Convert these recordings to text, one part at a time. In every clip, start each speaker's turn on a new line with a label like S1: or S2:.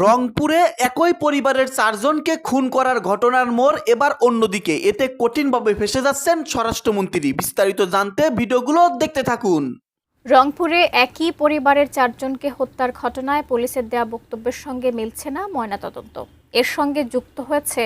S1: রংপুরে একই পরিবারের 4 জনকে খুন করার ঘটনার মোড় এবার অন্যদিকে। এতে কঠিনভাবে ফেঁসে যাচ্ছেন স্বরাষ্ট্রমন্ত্রী। বিস্তারিত জানতে ভিডিওগুলো দেখতে থাকুন।
S2: রংপুরে একই পরিবারের 4 জনকে হত্যার ঘটনায় পুলিশের দেয়া বক্তব্যের সঙ্গে মিলছে না ময়নাতদন্ত। এর সঙ্গে যুক্ত হয়েছে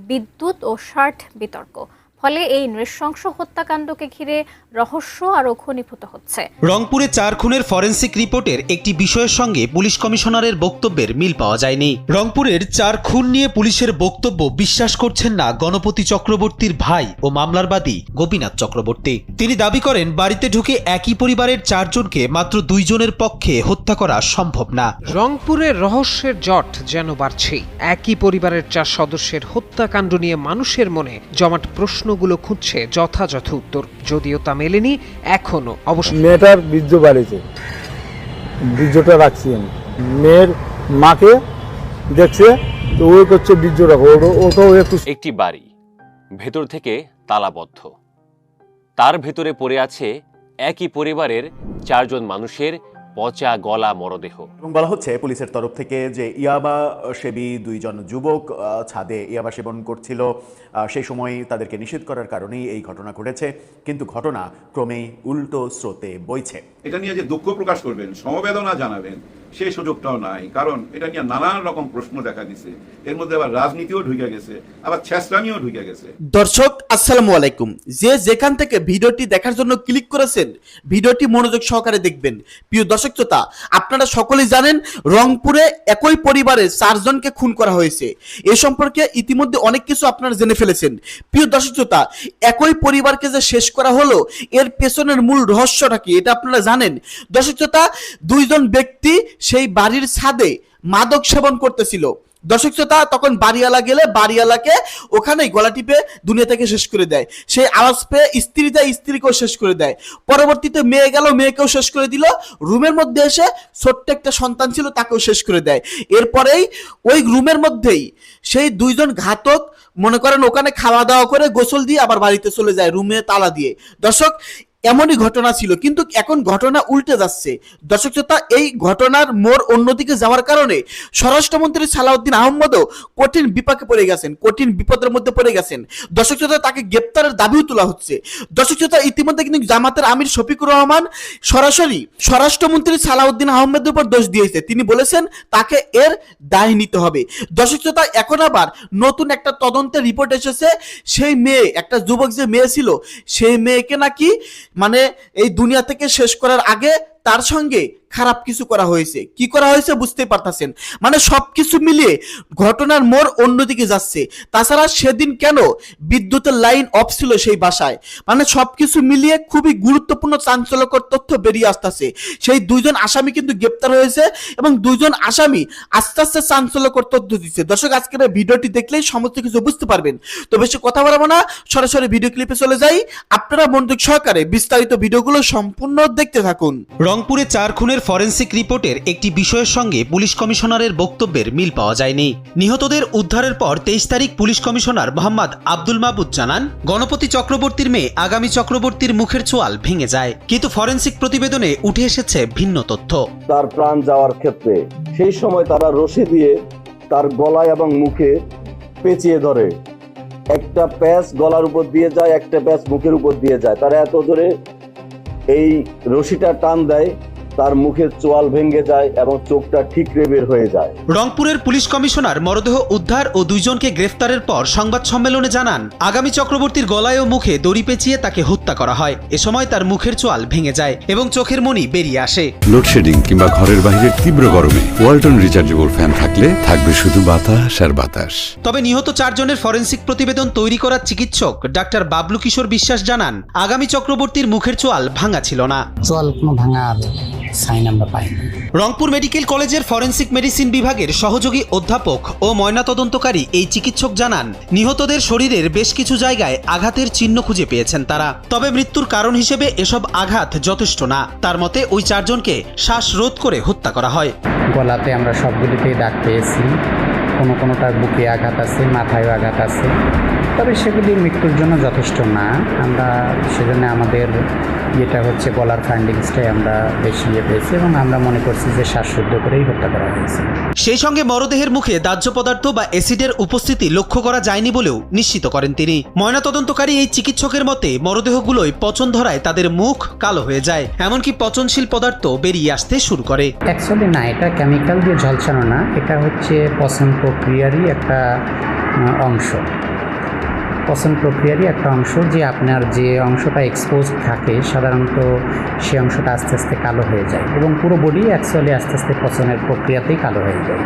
S2: বিদ্যুৎ ও শার্ট বিতর্ক। ফলে এই নৃশংস হত্যাকাণ্ডকে ঘিরে রহস্য আরও ঘনীভূত হচ্ছে।
S3: রংপুরে 4 খুনের ফরেনসিক রিপোর্টের একটি বিষয়ের সঙ্গে পুলিশ কমিশনারের বক্তব্যের মিল পাওয়া যায়নি। রংপুরের 4 খুন নিয়ে পুলিশের বক্তব্য বিশ্বাস করছেন না গণপতি চক্রবর্তীর ভাই ও মামলার বাদী গোপীনাথ চক্রবর্তী। তিনি দাবি করেন, বাড়িতে ঢুকে একই পরিবারের 4 জনকে মাত্র 2 জনের পক্ষে হত্যা করা সম্ভব না।
S4: রংপুরের রহস্যের জট যেন বাড়ছেই। একই পরিবারের 4 সদস্যের হত্যাকাণ্ড নিয়ে মানুষের মনে জমাট প্রশ্নগুলো খুঁজছে যথাযথ উত্তর, যদিও তা মেলেনি এখনো। অবশ্য
S5: মেয়েটার বীর্য বাড়িতে, বীর্যটা রাখছি আমি। মেয়ের মাকে দেখছে তো ওই করছে বীর্য রাখো, ওটাও একটু।
S6: একটি বাড়ি ভেতর থেকে তালাবদ্ধ, তার ভেতরে পড়ে আছে একই পরিবারের 4 জন মানুষের পচা গলা মরদেহ।
S7: এবং বলা হচ্ছে পুলিশের তরফ থেকে যে ইয়াবা সেবী 2 জন যুবক ছাদে ইয়াবা সেবন করছিল, সেই সময় তাদেরকে নিষেধ করার কারণেই এই ঘটনা ঘটেছে। কিন্তু ঘটনা ক্রমেই উল্টো স্রোতে বইছে।
S8: এটা নিয়ে যে দুঃখ প্রকাশ করবেন, সমবেদনা জানাবেন, সেই সুযোগটাও নাই। কারণ এটা নিয়ে নানান রকম প্রশ্ন দেখা দিছে, এর মধ্যে আবার রাজনীতিও ঢুকে গেছে, আবার ছেঁচড়ামিও ঢুকে গেছে।
S1: দর্শক আসসালামু আলাইকুম। যে যেখান থেকে ভিডিওটি দেখার জন্য ক্লিক করেছেন, ভিডিওটি মনোযোগ সহকারে দেখবেন। প্রিয় দর্শক শ্রোতা, আপনারা সকলেই জানেন রংপুরে একই পরিবারের 4 জনকে খুন করা হয়েছে। এ সম্পর্কে ইতিমধ্যে অনেক কিছু আপনারা জেনে ফেলেছেন। প্রিয় দর্শক শ্রোতা, একই পরিবারকে যে শেষ করা হলো, এর পেছনের মূল রহস্যটা কি এটা আপনারা জানেন? দর্শক শ্রোতা, 2 জন ব্যক্তি সেই বাড়ির ছাদে মাদক সেবন করতেছিল। দর্শক শ্রোতা, তখন বাড়িওয়ালা গেলে বাড়িওয়ালাকে ওখানেই গলা টিপে দুনিয়া থেকে শেষ করে দেয়। সেই আওয়াজ পেয়ে স্ত্রী যায়, স্ত্রীকেও শেষ করে দেয়। পরবর্তীতে মেয়ে গেল, মেয়েকেও শেষ করে দিল। রুমের মধ্যে এসে ছোট্ট একটা সন্তান ছিল, তাকেও শেষ করে দেয়। এরপরেই ওই রুমের মধ্যেই সেই 2 জন ঘাতক মনে করেন ওখানে খাওয়া দাওয়া করে গোসল দিয়ে আবার বাড়িতে চলে যায়, রুমে তালা দিয়ে। দর্শক, এমনই ঘটনা ছিল, কিন্তু এখন ঘটনা উল্টে যাচ্ছে। দর্শক শ্রোতা, এই ঘটনার মোড় অন্যদিকে যাওয়ার কারণে স্বরাষ্ট্রমন্ত্রী সালাউদ্দিন আহমদও কঠিন বিপাকে পড়ে গেছেন, কঠিন বিপদের মধ্যে পড়ে গেছেন। দর্শক শ্রোতা, তাকে গ্রেপ্তারের দাবিও তোলা হচ্ছে। দর্শক শ্রোতা, ইতিমধ্যে কিন্তু জামাতের আমির শফিকুর রহমান সরাসরি স্বরাষ্ট্রমন্ত্রী সালাউদ্দিন আহমেদের উপর দোষ দিয়েছে। তিনি বলেছেন তাকে এর দায় নিতে হবে। দর্শক শ্রোতা, এখন আবার নতুন একটা তদন্তের রিপোর্ট এসেছে। সেই মেয়ে, একটা যুবক যে মেয়ে ছিল, সেই মেয়েকে নাকি মানে এই দুনিয়া থেকে শেষ করার আগে তার সঙ্গে খারাপ কিছু করা হয়েছে। কি করা হয়েছে বুঝতে পারতেছেন? মানে সবকিছু মিলিয়ে ঘটনার মোড় অন্যদিকে যাচ্ছে। তাছাড়া সেদিন কেন বিদ্যুতের লাইন অফ ছিল সেই বাসায়, মানে সবকিছু মিলিয়ে খুবই গুরুত্বপূর্ণ চাঞ্চল্যকর তথ্য বেরিয়ে আসতেছে। সেই 2 জন আসামি কিন্তু গ্রেপ্তার হয়েছে এবং 2 জন আসামি আস্তে আস্তে চাঞ্চল্যকর তথ্য দিচ্ছে। দর্শক, আজকের ভিডিওটি দেখলেই সমস্ত কিছু বুঝতে পারবেন। তো বেশি কথা বলবো না, সরাসরি ভিডিও ক্লিপে চলে যাই। আপনারা মনোযোগ সহকারে বিস্তারিত ভিডিওগুলো সম্পূর্ণ দেখতে থাকুন।
S3: রংপুরে 4 খুনের ফরেনসিক রিপোর্টের একটি বিষয়ের সঙ্গে পুলিশ কমিশনারের বক্তব্যের মিল পাওয়া যায়নি। নিহতদের উদ্ধারের পর 23 তারিখ পুলিশ কমিশনার মোহাম্মদ আব্দুল মাবুদ জানান, গণপতি চক্রবর্তীর মেয়ে আগামী চক্রবর্তীর মুখের চোয়াল ভেঙে যায়। কিন্তু ফরেনসিক প্রতিবেদনে উঠে এসেছে ভিন্ন তথ্য।
S9: তার প্রাণ যাওয়ার ক্ষেত্রে সেই সময় তারা রশি দিয়ে তার গলায় এবং মুখে পেঁচিয়ে ধরে। একটা প্যাচ গলার উপর দিয়ে যায়, একটা প্যাচ মুখের উপর দিয়ে যায়। তারা এত জোরে এই রশিটা টান দেয়, তার মুখের চোয়াল ভেঙে যায় এবং চোখটা ঠিকরে বের হয়ে যায়।
S3: রংপুরের পুলিশ কমিশনার মরদেহ উদ্ধার ও 2 জনকে গ্রেফতারের পর সংবাদ সম্মেলনে জানান, আগামী চক্রবর্তীর গলায় ও মুখে দড়ি পেঁচিয়ে তাকে হত্যা করা হয়। এ সময় তার মুখের চোয়াল ভেঙে যায় এবং চোখের মণি বেরিয়ে আসে।
S10: লোডশেডিং কিংবা ঘরের বাইরের তীব্র গরমে ওয়ালটন রিচার্জেবল ফ্যান থাকলে থাকবে শুধু বাতাস আর বাতাস। তবে নিহত 4 জনের ফরেনসিক প্রতিবেদন তৈরি করা চিকিৎসক ডাক্তার বাবলু কিশোর বিশ্বাস জানান, আগামী চক্রবর্তীর মুখের চোয়াল ভাঙা ছিল না।
S11: চোয়াল কোনো ভাঙা সাইন আমরা পাইনি।
S3: রংপুর মেডিকেল কলেজের ফরেনসিক মেডিসিন বিভাগের সহযোগী অধ্যাপক ও ময়নাতদন্তকারী এই চিকিৎসক জানান, নিহতদের শরীরের বেশ কিছু জায়গায় আঘাতের চিহ্ন খুঁজে পেয়েছেন তারা। তবে মৃত্যুর কারণ হিসেবে এসব আঘাত যথেষ্ট না। তার মতে ওই 4 জনকে শ্বাসরোধ করে হত্যা করা হয়।
S11: গলাতে আমরা সবগুলিতেই দাগ পেয়েছি, কোনোটার বুকে আঘাত আছে, মাথায় আঘাত আছে, তবে সেগুলি মৃত্যুর জন্য যথেষ্ট না। আমরা সেজন্য আমাদের যেটা হচ্ছে গলার ফাইন্ডিংসটাই আমরা বেশি পেয়েছি এবং আমরা মনে করছি যে শ্বাসরুদ্ধ করেই হত্যা করা হয়েছে।
S3: সেই সঙ্গে মরদেহের মুখে দাহ্য পদার্থ বা অ্যাসিডের উপস্থিতি লক্ষ্য করা যায়নি বলেও নিশ্চিত করেন তিনি। ময়নাতদন্তকারী এই চিকিৎসকের মতে মরদেহগুলোই পচন ধরায় তাদের মুখ কালো হয়ে যায়, এমনকি পচনশীল পদার্থ বেরিয়ে আসতে শুরু করে।
S11: অ্যাকচুয়ালি না, এটা কেমিক্যাল দিয়ে ঝলসানো না, এটা হচ্ছে পচন প্রক্রিয়ারই একটা অংশ। পচন প্রক্রিয়ারই একটা অংশ, যে আপনার যে অংশটা এক্সপোজ থাকে সাধারণত সে অংশটা আস্তে আস্তে কালো হয়ে যায় এবং পুরো বডি অ্যাকচুয়ালি আস্তে আস্তে পচনের প্রক্রিয়াতেই কালো হয়ে যায়।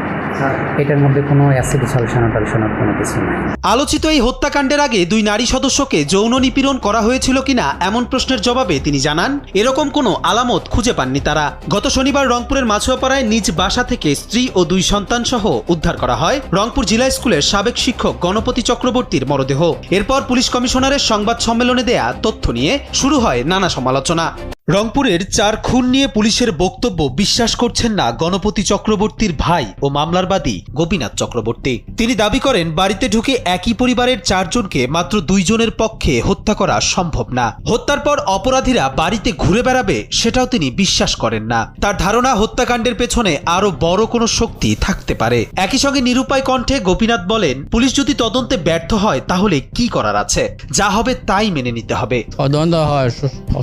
S11: এটার মধ্যে কোনো অ্যাসিড ঝলসানো টলসানোর কোনো কিছু নাই।
S3: আলোচিত এই হত্যাকাণ্ডের আগে দুই নারী সদস্যকে যৌন নিপীড়ন করা হয়েছিল কিনা এমন প্রশ্নের জবাবে তিনি জানান, এরকম কোনো আলামত খুঁজে পাননি তারা। গত শনিবার রংপুরের মাছুয়াপাড়ায় নিজ বাসা থেকে স্ত্রী ও দুই সন্তান সহ উদ্ধার করা হয় রংপুর জিলা স্কুলের সাবেক শিক্ষক গণপতি চক্রবর্তীর মরদেহ। এরপর পুলিশ কমিশনারের সংবাদ সম্মেলনে দেয়া তথ্য নিয়ে শুরু হয় নানা সমালোচনা। রংপুরের 4 খুন নিয়ে পুলিশের বক্তব্য বিশ্বাস করছেন না গণপতি চক্রবর্তীর ভাই ও মামলার বাদী গোপীনাথ চক্রবর্তী। তিনি দাবি করেন বাড়িতে ঢুকে একই পরিবারের 4 জনকে মাত্র 2 জনের পক্ষে হত্যা করা সম্ভব না। হত্যার পর অপরাধীরা বাড়িতে ঘুরে বেড়াবে সেটাও তিনি বিশ্বাস করেন না। তার ধারণা হত্যাকাণ্ডের পেছনে আরো বড় কোনো শক্তি থাকতে পারে। একই সঙ্গে নিরুপায় কণ্ঠে গোপীনাথ বলেন, পুলিশ যদি তদন্তে ব্যর্থ হয় তাহলে কি করার আছে, যা হবে তাই মেনে নিতে হবে।
S12: তদন্ত হয়,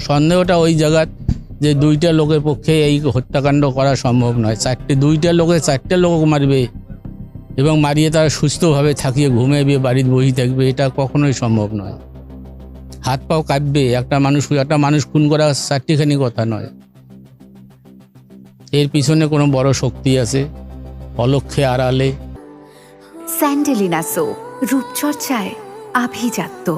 S12: সন্দেহটা ওই জায়গা যে 2টা লোকের পক্ষে এই হত্যাকাণ্ড করা সম্ভব নয়। 2টা লোকে 4টে লোক মারবে এবং মারিয়ে তারা সুস্থভাবে থাকিয়ে ঘুমাবে, বাড়িতে বসে থাকবে, এটা কখনোই সম্ভব নয়। হাত পাও কাঁপবে। একটা মানুষ খুন করা 4টিখানি কথা নয়। এর পিছনে কোনো বড় শক্তি আছে, অলক্ষ্যে আড়ালে।
S13: স্যান্ডেলিনা সো, রূপচর্চায় আভিজাত্য।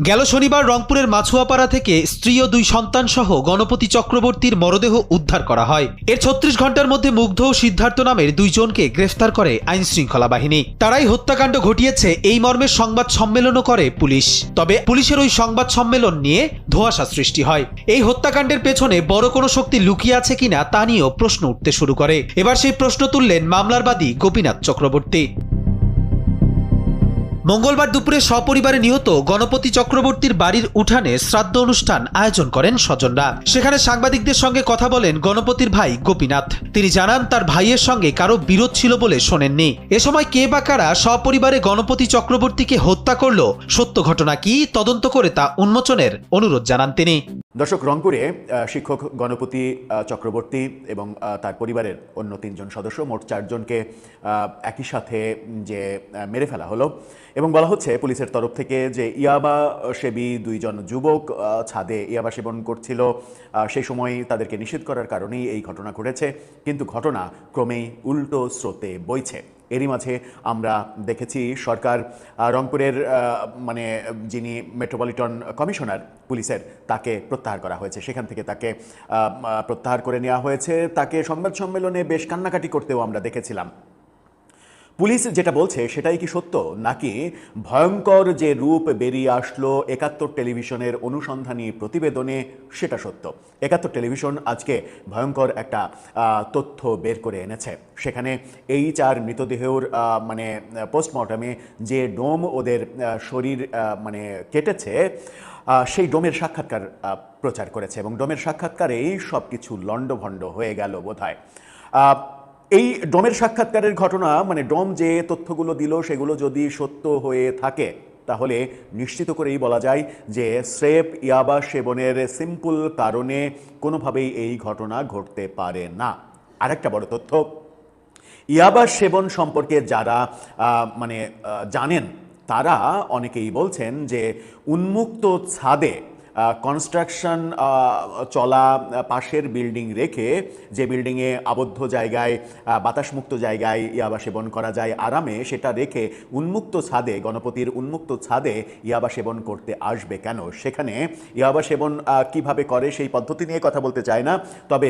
S3: গেল শনিবার রংপুরের মাছুয়াপাড়া থেকে স্ত্রী ও 2 সন্তান সহ গণপতি চক্রবর্তীর মরদেহ উদ্ধার করা হয়। এর 36 ঘন্টার মধ্যে মুগ্ধ ও সিদ্ধার্থ নামের 2 জনকে গ্রেফতার করে আইন শৃঙ্খলা বাহিনী। তারাই হত্যাকাণ্ড ঘটিয়েছে এই মর্মে সংবাদ সম্মেলনও করে পুলিশ। তবে পুলিশের ওই সংবাদ সম্মেলন নিয়ে ধোঁয়াশা সৃষ্টি হয়। এই হত্যাকাণ্ডের পেছনে বড় কোনো শক্তি লুকিয়ে আছে কিনা তা নিয়েও প্রশ্ন উঠতে শুরু করে। এবার সেই প্রশ্ন তুললেন মামলার বাদী গোপীনাথ চক্রবর্তী। মঙ্গলবার দুপুরে সপরিবারে নিহত গণপতি চক্রবর্তীর বাড়ির উঠানে শ্রাদ্ধ অনুষ্ঠান আয়োজন করেন স্বজনরা। সেখানে সাংবাদিকদের সঙ্গে কথা বলেন গণপতির ভাই গোপীনাথ। তিনি জানান তার ভাইয়ের সঙ্গে কারো বিরোধ ছিল বলে শোনেননি। এ সময় কে বা কারা সপরিবারে গণপতি চক্রবর্তীকে হত্যা করলো, সত্য ঘটনা কি তদন্ত করে তা উন্মোচনের অনুরোধ জানান তিনি।
S7: দর্শক, রংপুরে শিক্ষক গণপতি চক্রবর্তী এবং তার পরিবারের অন্য 3 জন সদস্য, মোট 4 জনকে একই সাথে যে মেরে ফেলা হলো এবং বলা হচ্ছে পুলিশের তরফ থেকে যে ইয়াবা সেবী 2 জন যুবক ছাদে ইয়াবা সেবন করছিল, সেই সময় তাদেরকে নিষেধ করার কারণেই এই ঘটনা ঘটেছে। কিন্তু ঘটনা ক্রমেই উল্টো স্রোতে বইছে। এরই মাঝে আমরা দেখেছি সরকার রংপুরের যিনি মেট্রোপলিটন কমিশনার পুলিশের, তাকে প্রত্যাহার করা হয়েছে। সেখান থেকে তাকে প্রত্যাহার করে নেওয়া হয়েছে। তাকে সংবাদ সম্মেলনে বেশ কান্নাকাটি করতেও আমরা দেখেছিলাম। পুলিশ যেটা বলছে সেটাই কি সত্য, নাকি ভয়ঙ্কর যে রূপ বেরিয়ে আসলো 71 টেলিভিশনের অনুসন্ধানী প্রতিবেদনে সেটা সত্য? 71 টেলিভিশন আজকে ভয়ঙ্কর একটা তথ্য বের করে এনেছে। সেখানে এই 4 মৃতদেহের পোস্টমর্টমে যে ডোম ওদের শরীর কেটেছে, সেই ডোমের সাক্ষাৎকার প্রচার করেছে এবং ডোমের সাক্ষাৎকারেই সব কিছু লণ্ডভণ্ড হয়ে গেল বোধহয়। এই ডোমের সাক্ষাৎকারের ঘটনা, ডোম যে তথ্যগুলো দিল সেগুলো যদি সত্য হয়ে থাকে তাহলে নিশ্চিত করেই বলা যায় যে স্রেফ ইয়াবা সেবনের সিম্পল কারণে কোনোভাবেই এই ঘটনা ঘটতে পারে না। আরেকটা বড় তথ্য, ইয়াবা সেবন সম্পর্কে যারা জানেন তারা অনেকেই বলছেন যে উন্মুক্ত ছাদে কনস্ট্রাকশন চলা পাশের বিল্ডিং রেখে, যে বিল্ডিংয়ে আবদ্ধ জায়গায় বাতাসমুক্ত জায়গায় ইয়াবা সেবন করা যায় আরামে, সেটা রেখে উন্মুক্ত ছাদে, গণপতির উন্মুক্ত ছাদে ইয়াবা সেবন করতে আসবে কেন? সেখানে ইয়াবা সেবন কিভাবে করে সেই পদ্ধতি নিয়ে কথা বলতে চায় না, তবে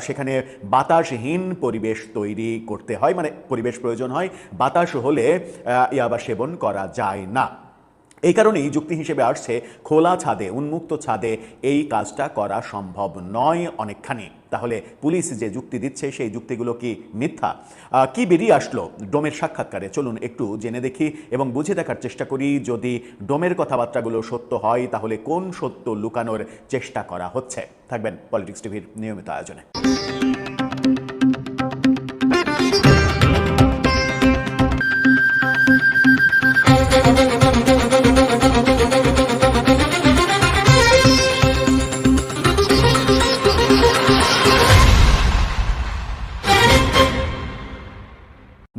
S7: সেখানে বাতাসহীন পরিবেশ তৈরি করতে হয়, পরিবেশ প্রয়োজন হয়। বাতাস হলে ইয়াবা সেবন করা যায় না। এই কারণেই যুক্তি হিসেবে আসছে খোলা ছাদে, উন্মুক্ত ছাদে এই কাজটা করা সম্ভব নয় অনেকখানি। তাহলে পুলিশ যে যুক্তি দিচ্ছে সেই যুক্তিগুলো কি মিথ্যা? কি বেরিয়ে আসলো ডোমের সাক্ষাৎকারে, চলুন একটু জেনে দেখি এবং বুঝে দেখার চেষ্টা করি। যদি ডোমের কথাবার্তাগুলো সত্য হয় তাহলে কোন সত্য লুকানোর চেষ্টা করা হচ্ছে। থাকবেন পলিটিক্স টিভির নিয়মিত আয়োজনে।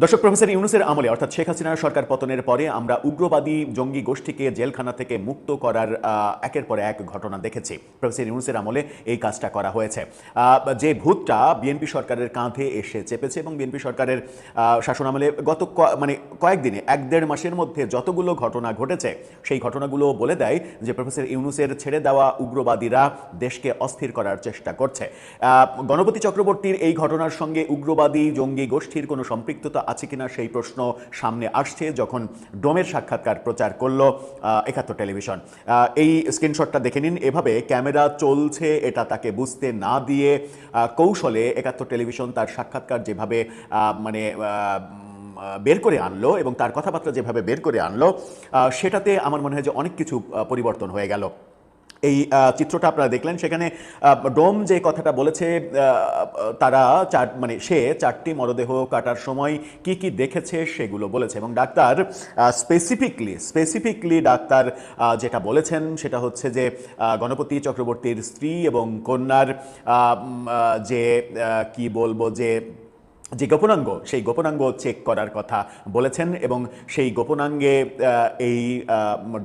S7: দর্শক, প্রফেসর ইউনূসের আমলে অর্থাৎ শেখ হাসিনার সরকার পতনের পরে আমরা উগ্রবাদী জঙ্গি গোষ্ঠীকে জেলখানা থেকে মুক্ত করার একের পর এক ঘটনা দেখেছি। প্রফেসর ইউনূসের আমলে এই কাজটা করা হয়েছে। যে ভূতটা বিএনপি সরকারের কাঁধে এসে চেপেছে এবং বিএনপি সরকারের শাসন আমলে গত কয়েকদিনে 1-1.5 মাসের মধ্যে যতগুলো ঘটনা ঘটেছে সেই ঘটনাগুলো বলে দেয় যে প্রফেসর ইউনূসের ছেড়ে দেওয়া উগ্রবাদীরা দেশকে অস্থির করার চেষ্টা করছে। গণপতি চক্রবর্তীর এই ঘটনার সঙ্গে উগ্রবাদী জঙ্গি গোষ্ঠীর কোনো সম্পৃক্ততা আছে কিনা সেই প্রশ্ন সামনে আসছে যখন ডোমের সাক্ষাৎকার প্রচার করলো 71 টেলিভিশন। এই স্ক্রিনশটটা দেখে নিন। এভাবে ক্যামেরা চলছে এটা তাকে বুঝতে না দিয়ে কৌশলে 71 টেলিভিশন তার সাক্ষাৎকার যেভাবে বের করে আনলো এবং তার কথাবার্তা যেভাবে বের করে আনলো সেটাতে আমার মনে হয় যে অনেক কিছু পরিবর্তন হয়ে গেল। এই চিত্রটা আপনারা দেখলেন, সেখানে ডোম যে কথাটা বলেছে তারা সে 4টি মরদেহ কাটার সময় কি কি দেখেছে সেগুলো বলেছে এবং ডাক্তার স্পেসিফিকলি ডাক্তার যেটা বলেছেন সেটা হচ্ছে যে গণপতি চক্রবর্তীর স্ত্রী এবং কন্যার যে কি বলবো যে গোপনাঙ্গ সেই গোপনাঙ্গ চেক করার কথা বলেছেন এবং সেই গোপনাঙ্গে এই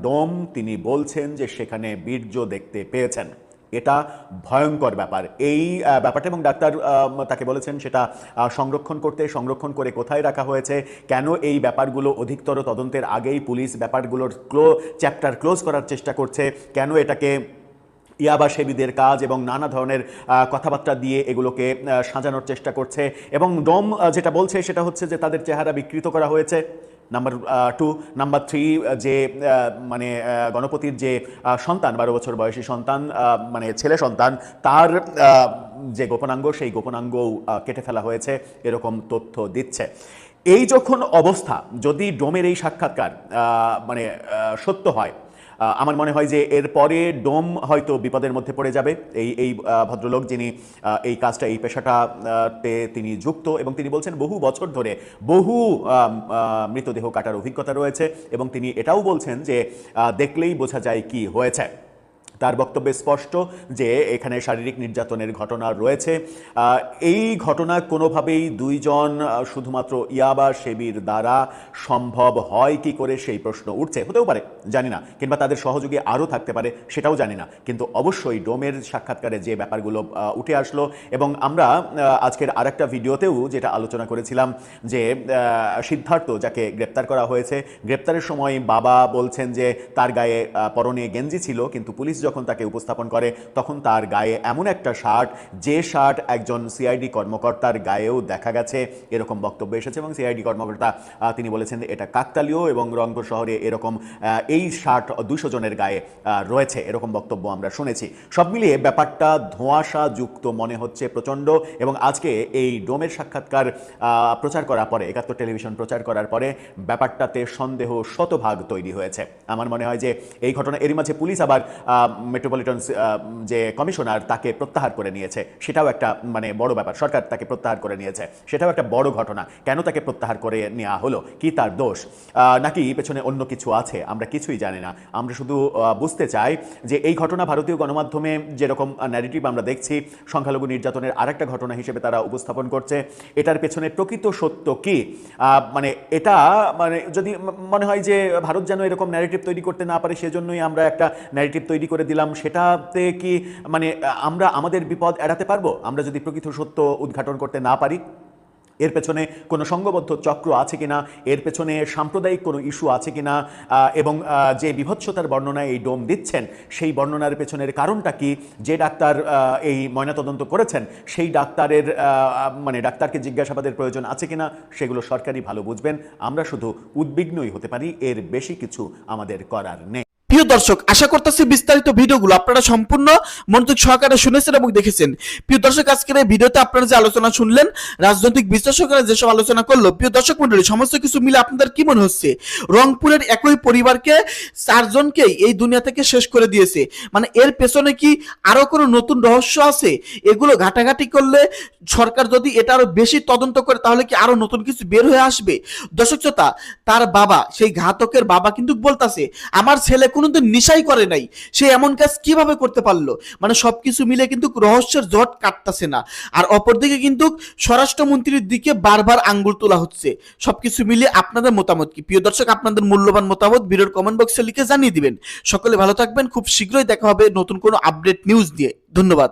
S7: ডোম তিনি বলছেন যে সেখানে বীর্য দেখতে পেয়েছেন। এটা ভয়ঙ্কর ব্যাপার। এই ব্যাপারটা এবং ডাক্তার তাকে বলেছেন সেটা সংরক্ষণ করে কোথায় রাখা হয়েছে, কেন এই ব্যাপারগুলো অধিকতর তদন্তের আগেই পুলিশ ব্যাপারগুলোর চ্যাপ্টার ক্লোজ করার চেষ্টা করছে, কেন এটাকে ইয়াবা সেবীদের কাজ এবং নানা ধরনের কথাবার্তা দিয়ে এগুলোকে সাজানোর চেষ্টা করছে। এবং ডোম যেটা বলছে সেটা হচ্ছে যে তাদের চেহারা বিকৃত করা হয়েছে, নাম্বার 2। নাম্বার 3 যে গণপতির যে সন্তান 12 বছর বয়সী সন্তান ছেলে সন্তান তার যে গোপনাঙ্গ সেই গোপনাঙ্গও কেটে ফেলা হয়েছে এরকম তথ্য দিচ্ছে। এই যখন অবস্থা, যদি ডোমের এই সাক্ষাৎকার সত্য হয় আমার মনে হয় যে এরপরে ডোম হয়তো বিপদের মধ্যে পড়ে যাবে। এই ভদ্রলোক যিনি এই কাজটা এই পেশাটাতে তিনি যুক্ত এবং তিনি বলছেন বহু বছর ধরে বহু মৃতদেহ কাটার অভিজ্ঞতা রয়েছে এবং তিনি এটাও বলছেন যে দেখলেই বোঝা যায় কি হয়েছে। তার বক্তব্যে স্পষ্ট যে এখানে শারীরিক নির্যাতনের ঘটনা রয়েছে। এই ঘটনা কোনোভাবেই দুইজন শুধুমাত্র ইয়াবা সেবীর দ্বারা সম্ভব হয় কি করে সেই প্রশ্ন উঠছে। হতেও পারে, জানি না, কিংবা তাদের সহযোগী আরও থাকতে পারে, সেটাও জানি না। কিন্তু অবশ্যই ডোমের সাক্ষাৎকারে যে ব্যাপারগুলো উঠে আসলো এবং আমরা আজকের আরেকটা ভিডিওতেও যেটা আলোচনা করেছিলাম যে সিদ্ধার্থ যাকে গ্রেপ্তার করা হয়েছে, গ্রেপ্তারের সময় বাবা বলছেন যে তার গায়ে পরনে গেঞ্জি ছিল, কিন্তু পুলিশ যখন তাকে উপস্থাপন করে তখন তার গায়ে এমন একটা শার্ট, যে শার্ট একজন সিআইডি কর্মকর্তার গায়েও দেখা গেছে, এরকম বক্তব্য এসেছে। এবং সিআইডি কর্মকর্তা তিনি বলেছেন এটা কাকতালীয় এবং রংপুর শহরে এরকম এই শার্ট 200 জনের গায়ে রয়েছে, এরকম বক্তব্য আমরা শুনেছি। সব মিলিয়ে ব্যাপারটা ধোঁয়াশা যুক্ত মনে হচ্ছে প্রচণ্ড। এবং আজকে এই ডোমের সাক্ষাৎকার প্রচার করার পরে, 71 টেলিভিশন প্রচার করার পরে ব্যাপারটাতে সন্দেহ শতভাগ তৈরি হয়েছে। আমার মনে হয় যে এই ঘটনা, এরই মাঝে পুলিশ আবার মেট্রোপলিটন যে কমিশনার তাকে প্রত্যাহার করে নিয়েছে, সেটাও একটা বড় ব্যাপার। সরকার তাকে প্রত্যাহার করে নিয়েছে, সেটাও একটা বড় ঘটনা। কেন তাকে প্রত্যাহার করে নেওয়া হলো, কি তার দোষ, নাকি পেছনে অন্য কিছু আছে, আমরা কিছুই জানি না। আমরা শুধু বুঝতে চাই যে এই ঘটনা ভারতীয় গণমাধ্যমে যেরকম ন্যারেটিভ আমরা দেখছি সংখ্যালঘু নির্যাতনের আরেকটা ঘটনা হিসেবে তারা উপস্থাপন করছে, এটার পেছনে প্রকৃত সত্য কি? এটা যদি মনে হয় যে ভারত যেন এরকম ন্যারেটিভ তৈরি করতে না পারে সেজন্যই আমরা একটা ন্যারেটিভ তৈরি করে দিলাম, সেটাতে কি আমরা আমাদের বিপদ এড়াতে পারবো আমরা যদি প্রকৃত সত্য উদ্ঘাটন করতে না পারি? এর পেছনে কোনো সংঘবদ্ধ চক্র আছে কিনা, এর পেছনে সাম্প্রদায়িক কোনো ইস্যু আছে কিনা, এবং যে বিভৎসতার বর্ণনা এই ডোম দিচ্ছেন সেই বর্ণনার পেছনের কারণটা কি, যে ডাক্তার এই ময়নাতদন্ত করেছেন সেই ডাক্তারের ডাক্তারকে জিজ্ঞাসাবাদের প্রয়োজন আছে কিনা, সেগুলো সরকারই ভালো বুঝবেন। আমরা শুধু উদ্বিগ্নই হতে পারি, এর বেশি কিছু আমাদের করার নেই।
S1: প্রিয় দর্শক, আশা করতেছি বিস্তারিত ভিডিওগুলো আপনারা সম্পূর্ণ মনোযোগ সহকারে শুনেছেন এবং দেখেছেন। প্রিয় দর্শক, আজকের এই ভিডিওতে আপনারা যে আলোচনা শুনলেন, রাজনৈতিক বিশ্লেষকরা যেসব আলোচনা করলো, প্রিয় দর্শক মণ্ডলী, সমস্ত কিছু মিলে আপনাদের কি মনে হচ্ছে? রংপুরের একই পরিবারকে 4 জনকেই এই দুনিয়া থেকে শেষ করে দিয়েছে, মানে এর পেছনে কি আরো কোনো নতুন রহস্য আছে? এগুলো ঘাটাঘাটি করলে সরকার যদি এটা আরো বেশি তদন্ত করে তাহলে কি আরো নতুন কিছু বের হয়ে আসবে? দর্শক শ্রোতা, তার বাবা, সেই ঘাতকের বাবা কিন্তু বলতাছে আমার ছেলে কোনোদিন নিশাই করে নাই, সে এমন কাজ কিভাবে করতে পারলো? মানে সবকিছু মিলে কিন্তু রহস্যের জট কাটতেছে না। আর অপরদিকে কিন্তু স্বরাষ্ট্রমন্ত্রীর দিকে বারবার আঙ্গুল তোলা হচ্ছে। সবকিছু মিলে আপনাদের মতামত কি? প্রিয় দর্শক, আপনাদের মূল্যবান মতামত ভিডিওর কমেন্ট বক্সে লিখে জানিয়ে দিবেন। সকলে ভালো থাকবেন, খুব শীঘ্রই দেখা হবে নতুন কোনো আপডেট নিউজ দিয়ে। ধন্যবাদ।